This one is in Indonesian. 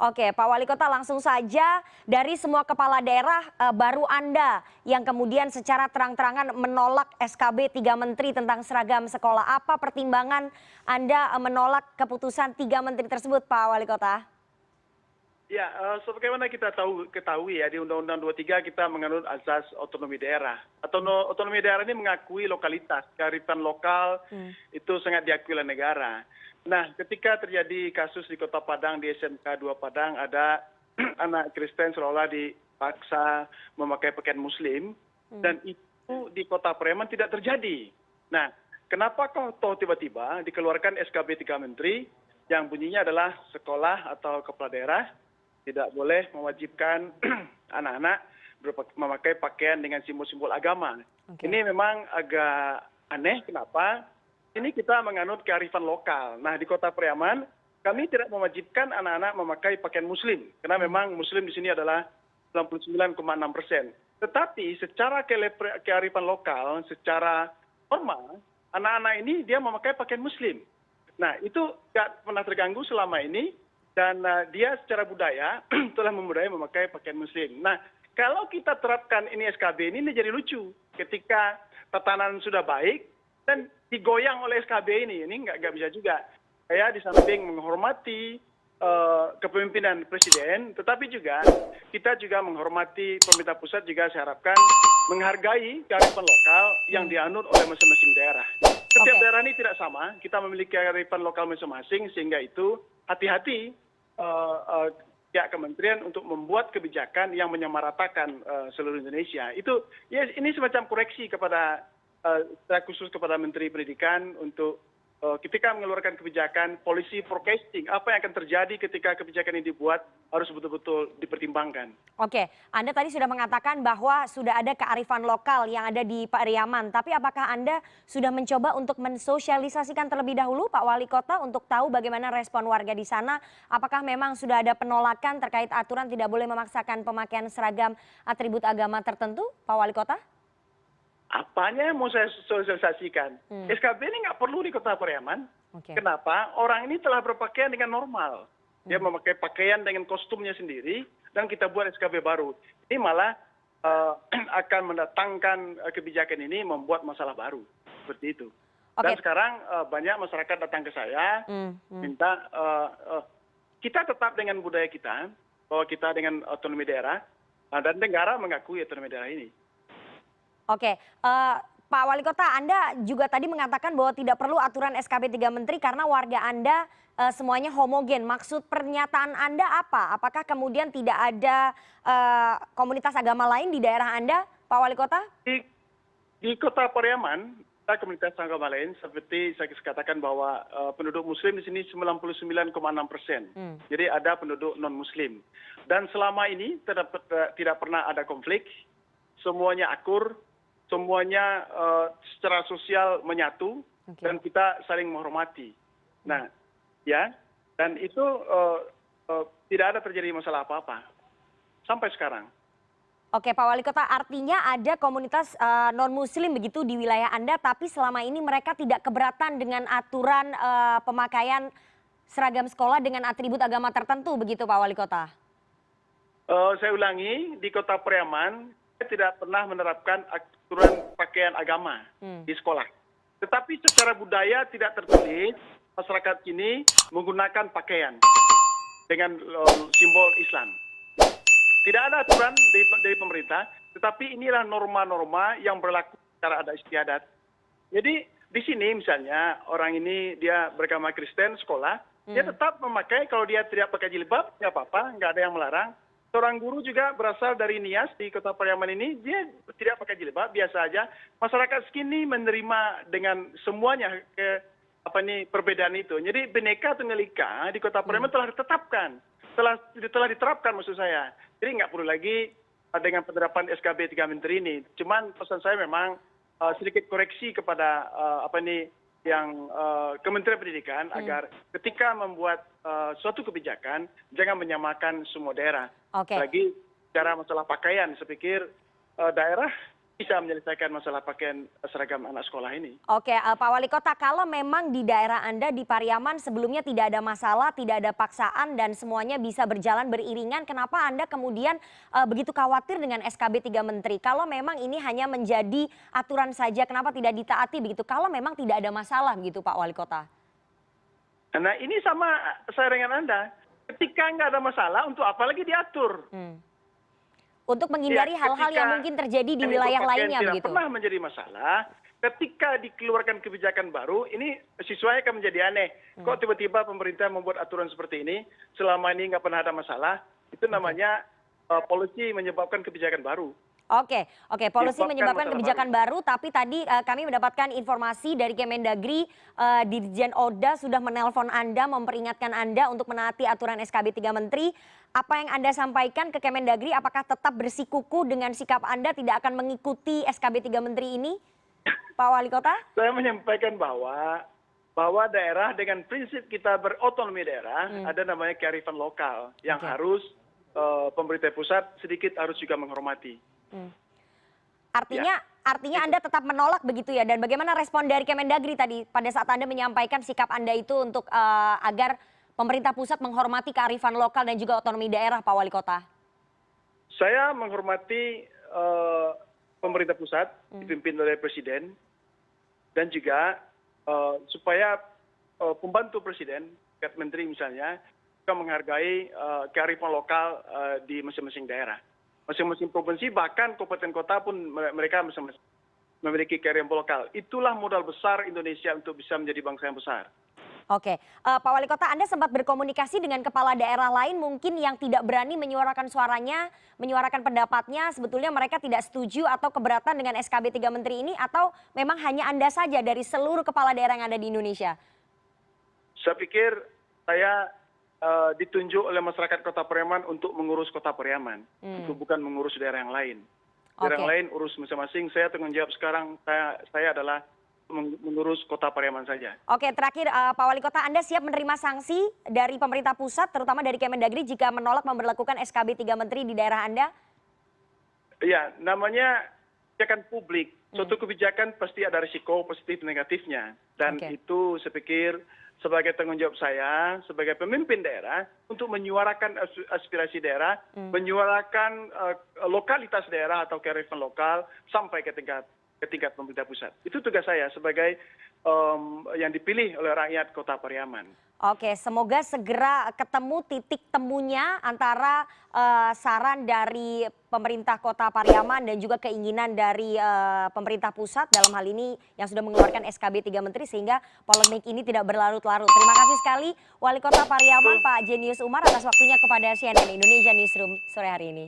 Oke, Pak Wali Kota, langsung saja dari semua kepala daerah baru Anda yang kemudian secara terang-terangan menolak SKB 3 menteri tentang seragam sekolah. Apa pertimbangan Anda menolak keputusan 3 menteri tersebut, Pak Wali Kota? Ya, sebagaimana kita ketahui ya di Undang-Undang 23 kita menganut azas otonomi daerah. Otonomi daerah ini mengakui lokalitas, kearifan lokal itu sangat diakui oleh negara. Nah, ketika terjadi kasus di Kota Padang, di SMK 2 Padang, ada anak Kristen seolah dipaksa memakai pakaian Muslim, dan itu di Kota Pariaman tidak terjadi. Nah, kenapa kok tiba-tiba dikeluarkan SKB 3 Menteri yang bunyinya adalah sekolah atau kepala daerah tidak boleh mewajibkan anak-anak memakai pakaian dengan simbol-simbol agama. Ini memang agak aneh, kenapa? Ini kita menganut kearifan lokal. Nah, di Kota Pariaman, kami tidak mewajibkan anak-anak memakai pakaian Muslim, karena memang Muslim di sini adalah 99,6%. Tetapi secara kearifan lokal, secara normal, anak-anak ini dia memakai pakaian Muslim. Nah, itu tidak pernah terganggu selama ini, dan dia secara budaya telah membudayai memakai pakaian Muslim. Nah, kalau kita terapkan ini SKB ini jadi lucu. Ketika tatanan sudah baik, dan digoyang oleh SKB ini nggak bisa juga. Saya di samping menghormati kepemimpinan Presiden, tetapi juga kita juga menghormati pemerintah pusat, juga saya harapkan menghargai kearifan lokal yang dianut oleh masing-masing daerah. Setiap daerah ini tidak sama, kita memiliki kearifan lokal masing-masing, sehingga itu hati-hati pihak kementerian untuk membuat kebijakan yang menyamaratakan seluruh Indonesia. Itu ya, ini semacam koreksi kepada khusus kepada Menteri Pendidikan untuk ketika mengeluarkan kebijakan policy forecasting, apa yang akan terjadi ketika kebijakan ini dibuat harus betul-betul dipertimbangkan. Oke, Anda tadi sudah mengatakan bahwa sudah ada kearifan lokal yang ada di Pariaman, tapi apakah Anda sudah mencoba untuk mensosialisasikan terlebih dahulu, Pak Wali Kota, untuk tahu bagaimana respon warga di sana? Apakah memang sudah ada penolakan terkait aturan tidak boleh memaksakan pemakaian seragam atribut agama tertentu, Pak Wali Kota? Apanya yang mau saya sosialisasikan? SKB ini nggak perlu di Kota Pariaman. Kenapa? Orang ini telah berpakaian dengan normal. Dia memakai pakaian dengan kostumnya sendiri, dan kita buat SKB baru. Ini malah akan mendatangkan kebijakan ini membuat masalah baru. Seperti itu. Dan sekarang banyak masyarakat datang ke saya, minta kita tetap dengan budaya kita, bahwa kita dengan otonomi daerah, dan negara mengakui otonomi daerah ini. Oke, Pak Wali Kota, Anda juga tadi mengatakan bahwa tidak perlu aturan SKB 3 Menteri karena warga Anda semuanya homogen. Maksud pernyataan Anda apa? Apakah kemudian tidak ada komunitas agama lain di daerah Anda, Pak Wali Kota? Di Kota Pariaman, ada komunitas agama lain, seperti saya katakan bahwa penduduk Muslim di sini 99,6%. Jadi ada penduduk non-Muslim. Dan selama ini tidak pernah ada konflik, semuanya akur, semuanya secara sosial menyatu, dan kita saling menghormati. Nah, ya, dan itu tidak ada terjadi masalah apa-apa sampai sekarang. Oke, Pak Wali Kota, artinya ada komunitas non-Muslim begitu di wilayah Anda, tapi selama ini mereka tidak keberatan dengan aturan pemakaian seragam sekolah dengan atribut agama tertentu, begitu Pak Wali Kota? Saya ulangi, di Kota Pariaman saya tidak pernah menerapkan aturan pakaian agama di sekolah. Tetapi secara budaya tidak tertulis masyarakat ini menggunakan pakaian dengan simbol Islam. Tidak ada aturan dari pemerintah, tetapi inilah norma-norma yang berlaku secara adat istiadat. Jadi di sini misalnya orang ini dia beragama Kristen sekolah, dia tetap memakai, kalau dia tidak pakai jilbab, nggak apa-apa, nggak ada yang melarang. Seorang guru juga berasal dari Nias di Kota Pariaman ini, dia tidak pakai jilbab, biasa aja. Masyarakat sini menerima dengan semuanya perbedaan itu. Jadi Bhinneka Tunggal Ika di Kota Pariaman telah ditetapkan, telah diterapkan maksud saya. Jadi nggak perlu lagi dengan penerapan SKB 3 Menteri ini. Cuman pesan saya memang sedikit koreksi kepada yang Kementerian Pendidikan agar ketika membuat suatu kebijakan jangan menyamakan semua daerah. Lagi cara masalah pakaian, saya pikir daerah bisa menyelesaikan masalah pakaian seragam anak sekolah ini. Oke, Pak Wali Kota, kalau memang di daerah Anda di Pariaman sebelumnya tidak ada masalah, tidak ada paksaan dan semuanya bisa berjalan beriringan, kenapa Anda kemudian begitu khawatir dengan SKB 3 Menteri? Kalau memang ini hanya menjadi aturan saja, kenapa tidak ditaati begitu? Kalau memang tidak ada masalah begitu Pak Wali Kota. Nah ini sama saya dengan Anda. Ketika nggak ada masalah, untuk apa lagi diatur? Untuk menghindari Ya, hal-hal yang mungkin terjadi di ketika wilayah pakaian lainnya tidak begitu. pernah menjadi masalah, ketika dikeluarkan kebijakan baru, ini siswanya akan menjadi aneh. Kok tiba-tiba pemerintah membuat aturan seperti ini, selama ini nggak pernah ada masalah, itu namanya policy menyebabkan kebijakan baru. Oke, polusi Menyebabkan menyebabkan masalah kebijakan baru, tapi tadi kami mendapatkan informasi dari Kemendagri, Dirjen Oda sudah menelpon Anda, memperingatkan Anda untuk menaati aturan SKB 3 Menteri. Apa yang Anda sampaikan ke Kemendagri, apakah tetap bersikukuh dengan sikap Anda tidak akan mengikuti SKB 3 Menteri ini, Pak Wali Kota? Saya menyampaikan bahwa daerah dengan prinsip kita berotonomi daerah, ada namanya kearifan lokal yang harus pemerintah pusat sedikit harus juga menghormati. Artinya Anda tetap menolak begitu ya, dan bagaimana respon dari Kemendagri tadi pada saat Anda menyampaikan sikap Anda itu untuk agar pemerintah pusat menghormati kearifan lokal dan juga otonomi daerah, Pak Wali Kota? Saya menghormati pemerintah pusat dipimpin oleh Presiden dan juga supaya pembantu Presiden, Menteri misalnya, juga menghargai kearifan lokal di masing-masing daerah. Masing-masing provinsi bahkan kabupaten kota pun mereka masing-masing memiliki kearifan lokal. Itulah modal besar Indonesia untuk bisa menjadi bangsa yang besar. Oke, Pak Wali Kota, Anda sempat berkomunikasi dengan kepala daerah lain mungkin yang tidak berani menyuarakan suaranya, menyuarakan pendapatnya, sebetulnya mereka tidak setuju atau keberatan dengan SKB 3 Menteri ini, atau memang hanya Anda saja dari seluruh kepala daerah yang ada di Indonesia? Saya pikir saya ditunjuk oleh masyarakat Kota Pariaman untuk mengurus Kota Pariaman, untuk bukan mengurus daerah yang lain. Daerah yang lain urus masing-masing, saya tanggung jawab sekarang, saya adalah mengurus Kota Pariaman saja. Oke, terakhir Pak Wali Kota, Anda siap menerima sanksi dari pemerintah pusat, terutama dari Kemendagri jika menolak memberlakukan SKB 3 Menteri di daerah Anda? Iya, namanya kebijakan publik. Suatu kebijakan pasti ada risiko positif dan negatifnya. Dan itu saya pikir sebagai tanggung jawab saya sebagai pemimpin daerah untuk menyuarakan aspirasi daerah, menyuarakan lokalitas daerah atau kearifan lokal sampai ke tingkat pemerintah pusat. Itu tugas saya sebagai yang dipilih oleh rakyat Kota Pariaman. Oke, semoga segera ketemu titik temunya antara saran dari pemerintah Kota Pariaman dan juga keinginan dari pemerintah pusat dalam hal ini yang sudah mengeluarkan SKB 3 Menteri sehingga polemik ini tidak berlarut-larut. Terima kasih sekali Wali Kota Pariaman Pak Jenius Umar atas waktunya kepada CNN Indonesia Newsroom sore hari ini.